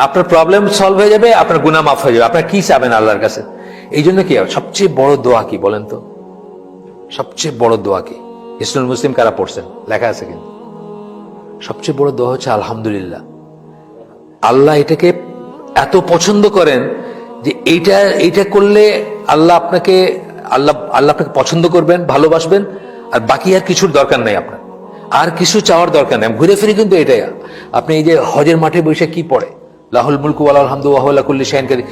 আপনার problem solve হয়ে যাবে, আপনার গুনাহ মাফ হয়ে যাবে। আপনার কি চাবেন আল্লাহর কাছে? এই জন্য কি সবচেয়ে বড় দোয়া কি বলেন তো? সবচেয়ে বড় দোয়া কি? হিসনুল মুসলিম কারা পড়ছেন? লেখা আছে কিন্তু। সবচেয়ে বড় দোয়া হচ্ছে আলহামদুলিল্লাহ। আল্লাহ এটাকে এত পছন্দ করেন যে এইটা করলে আল্লাহ আপনাকে পছন্দ করবেন, ভালোবাসবেন, আর বাকি আর কিছুর দরকার নাই। আপনার আর কিছু চাওয়ার দরকার নেই। ঘুরে ফিরে কিন্তু এটাই। আপনি এই যে হজের মাঠে বসে কি পড়ে, লাহুল মুলকু ওয়া লাহুল হামদু ওয়া হুয়া আলা কুল্লি শাইইন কাদির,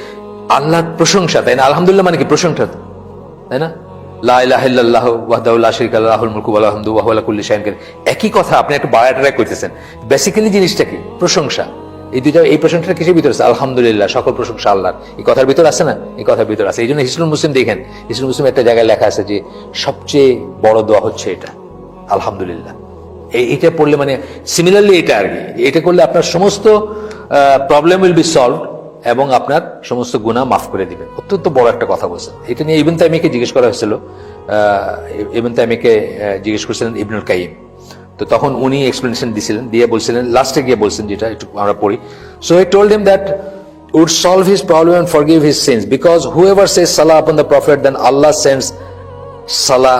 আল্লাহর প্রশংসা, তাই না? আলহামদুলিল্লাহ মানে কি? প্রশংসা, তাই না? লা ইলাহা ইল্লাল্লাহু ওয়াহদাহু লা শারীকা লাহু লাহুল মুলকু ওয়া লাহুল হামদু ওয়া হুয়া আলা কুল্লি শাইইন কাদির। একই কথা, আপনি একটু বাড়ায় করতেছেন। বেসিক্যালি জিনিসটা কি? প্রশংসা। এই দুইটা, এই প্রশংসাটা কিসের ভিতরে আছে? আলহামদুলিল্লাহ, সকল প্রশংসা আল্লাহর। এই কথার ভিতর আছে না? এই কথার ভিতর আছে। এই জন্য হিসনুল মুসলিম দেখেন, হিসনুল মুসলিম একটা জায়গায় লেখা আছে যে সবচেয়ে বড় দোয়া হচ্ছে এটা, আলহামদুলিল্লাহ। এইটা পড়লে মানে সিমিলারলি এটা আর কি, এটা করলে আপনার সমস্ত প্রবলেম উইল বি সলভ এবং আপনার সমস্ত গুনাহ মাফ করে দিবেন। অত্যন্ত বড় একটা কথা বলছেন। এটা নিয়ে ইবনে তাইমিয়াকে জিজ্ঞেস করা হয়েছিল। ইবনে তাইমিয়াকে জিজ্ঞেস করেছিলেন ইবনুল কাইয়িম। তো তখন উনি এক্সপ্লেনেশন দিয়েছিলেন, দিয়ে বলছিলেন, লাস্টে গিয়ে বলছেন, যেটা একটু আমরা পড়ি। So he told him that would solve his problem and forgive his sins, because whoever says salah upon the prophet, then Allah sends salah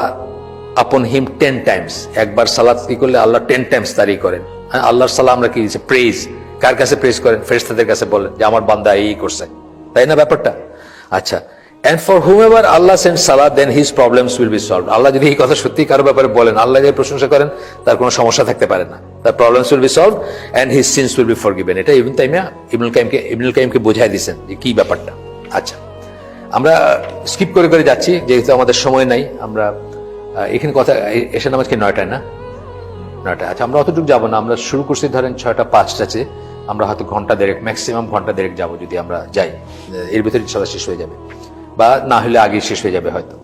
upon him 10 times. একবার সালাত কি করলে আল্লাহ 10 টাইমস তারি করেন। হ্যাঁ, আল্লাহর সালাম আমরা কি দিচ্ছে? প্রেজ। কার কাছে প্রেজ করেন? ফেরেশতাদের কাছে বলেন যে আমার বান্দা এই করছে, তাই না ব্যাপারটা? আচ্ছা, and for whomever Allah sends salah, then his problems will be solved. আল্লাহ যদি এই কথা সত্যি কারো ব্যাপারে বলেন, আল্লাহ যদি প্রশংসা করেন, তার কোনো সমস্যা থাকতে পারে না। তার problems will be solved and his sins will be forgiven. এটা ইবনে তাইমিয়া ইবনুল কাইয়িমকে বোঝায় দিয়েছেন যে কি ব্যাপারটা। আচ্ছা, আমরা স্কিপ করে যাচ্ছি যেহেতু আমাদের সময় নাই। আমরা এখানে কথা এসে নামাজ কি 9টায় না? 9টায়। আচ্ছা, আমরা অতটুকু যাবো না। আমরা শুরু করছি ধরেন 6টা 5টাতে, আমরা হয়তো ঘন্টা দেড়েক, ম্যাক্সিমাম ঘন্টা দেড়েক যাবো যদি আমরা যাই। এর ভিতরে ইনশাআল্লাহ শেষ হয়ে যাবে, বা না হলে আগে শেষ হয়ে যাবে হয়তো।